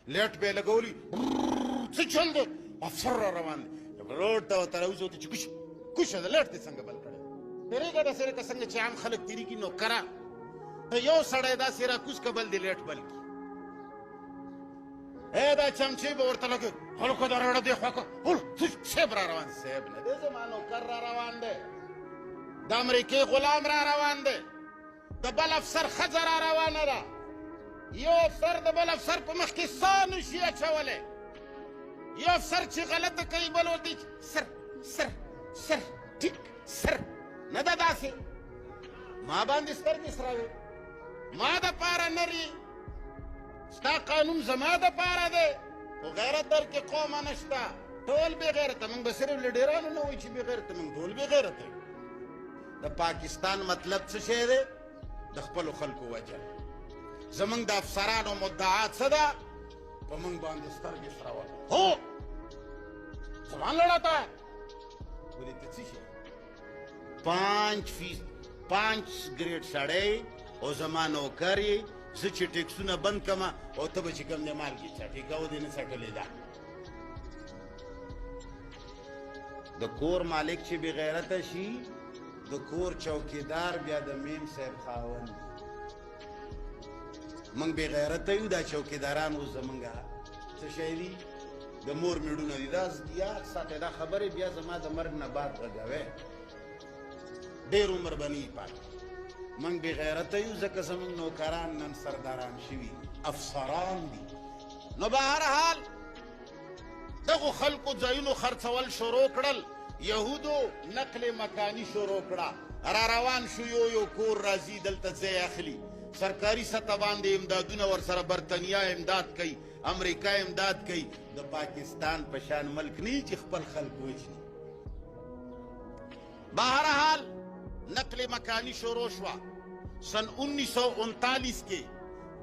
لیټ به لګولي څه چل دی افسر را روان دی روډ ته ورته راوځي ورته چې کوشه ده لیټ دې څنګه بل کړی تېرېږه داسې لکه څنګه چې عام خلک تېرېږي نوکره ته یو سړی داسې راکوز که بل دې لیټ بل کړي دا چمچې به ورته لګوي هلکه دا راړه دې خوا که صاحب را روان صاحب نه دی زما نوکر را روان دی د امریکې غلام را روان دی د بل افسر ښځه را روانه ده یو افسر د بل افسر په مخ کې سا نشي اچولی یو افسر چې غلطه کوي بل ورته سر سر سر ټیک سر نه ده داسې ما باندې سترګې سروي ما دپاره نر ستا قانون زما دپاره دی خو غیرت در کې قومه نشته ټول بې غیرته موږ به صرف لیډرانو نه وایو چې بې غیرته موږ ټول بې غیرته یو د پاکستان مطلب څه شی دی د خپلو خلکو وجه زموږ د افسرانو مدعا څه ده په موږ باندې سترګې سرول هو زمان لڑاتا ہے بولې ته څه شی 5 ګریډ سړی او زما نوکر یې زه چې ټیکسونه بند کړم او ته به چې کوم دی مالګې څټې کوو دې نه څټلې ده د کور مالک چې بې غیرته شي د کور چوکیدار بیا د میم صاحب خاوند موږ بې غیرته یو دا چوکیداران اوس زموږ څه شی دي د مور میړونه دي دا یاد ساتئ دا خبرې بیا زما د مرګ نه بعد غږوئ ډېر عمر به نه پاتې موږ بې غیرته یو ځکه زموږ نوکران نن سرداران شوي افسران دي نو به هر حال دغو خلکو ځایونو خرڅول شروع کړل یهودو نقل مکاني شروع کړه را روان شو یو کور راځي دلته ځای اخلي سرکاري سطح باندې امدادونه ورسره برطانیا امداد کوي امریکا امداد کوي د پاکستان په شان ملک نه چې خپل خلک وژني بهرحال نقل مکانی شروع شوه سن 1939 کې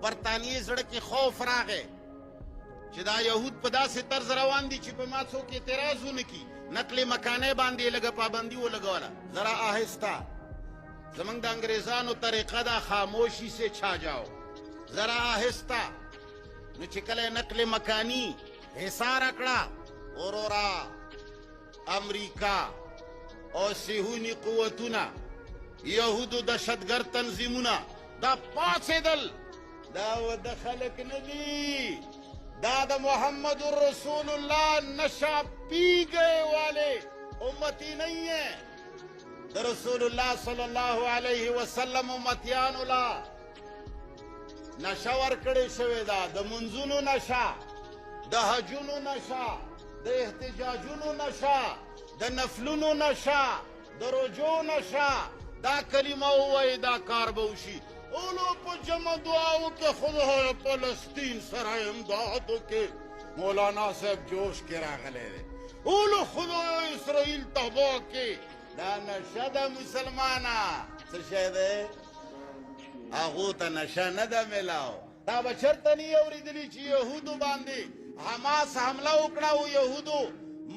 برطانیې زړه کې خوف راغی چې دا یهود په داسې طرز روان دي چې په ما څوک اعتراض ونه کړي نقل مکانۍ باندې یې لږه پابندي ولګوله ذرا آهسته زمونږ د انګریزانو طریقه ده خاموشي سے چھا جاؤ ذرا آهسته نو چې کله نقل مکانی حصاره کړه اورورا امریکا او صهیوني قوتونه یهودو دهشتګرد تنظیمونه دا پاڅېدل دا د خلک نه دي دا د محمد رسول اللہ نشہ پی گئے والے امتی نہیں ہیں دا رسول اللہ صلی اللہ علیہ وسلم امتیانو لا نشہ ورکڑی شوی دا د منځونو نشہ د حجونو نشہ د احتجاجونو نشہ د نفلونو نشہ د رجوع نشہ دا کلمه ووایي دا کار به وشي اولو په جمع دعاو کې خدای فلسطین سره امداد وکړي مولانا صاحب جوش کې راغلی دی اولو خدای اسرائیل تباه کړي دا نشه ده مسلمانه څه شی دی هغو ته نشه نه ده میلاو تا به چېرته نه یې اورېدلي چې یهودو باندې حماس حمله وکړه او یهودو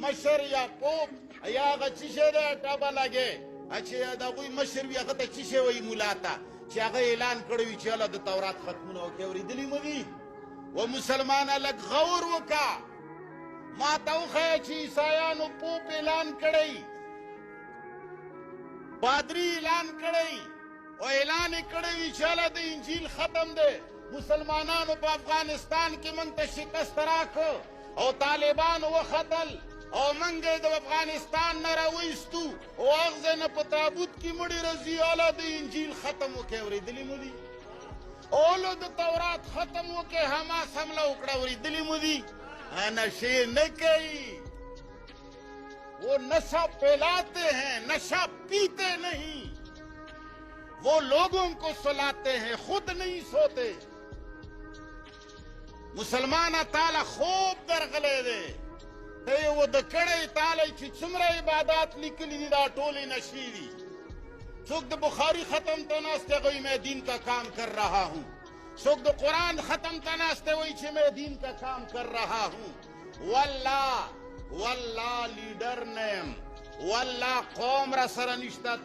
مشر یعقوب یا هغه څه شی دی ټبه لګې چې د هغوی مشر وي هغه ته څه شی وایي ملا ته چې هغه اعلان کړی وي چې الله د تورات ختمونه وکړي اورېدلي مو دي و مسلمانه لږ غور وکړه ما ته وښیه چې عیسایانو پوپ اعلان کړی پادري اعلان کړی او اعلان یې کړی وي چې الله د انجیل ختم دی مسلمانانو په افغانستان کې موږ ته شکست راکړ او طالبانو وختل او موږ یې د افغانستان نه راوایستو او هغه ځای نه په تابوت کې مړي راځي الله د انجیل ختم وکړي اورېدلي مو دي اولو د تورات ختم وکړي حماس حمله وکړه اورېدلي مو دي نشې نه کوي وہ نشہ پھیلاتے ہیں نشہ پیتے نہیں وہ لوگوں کو سلاتے ہیں خود نہیں سوتے مسلمان تعالی خوب درغلی دی ته یې و د کړی تعالی چې څومره عبادات لیکلي دي دا ټولې نشې دي څوک د بخاري ختم ته ناست دی هغوی میں دین کا کام کر رہا ہوں څوک د قرآن ختم ته ناست دی وایي چې میں دین کا کام کر رہا ہوں والله لیډر نیم والله قوم را سره نشته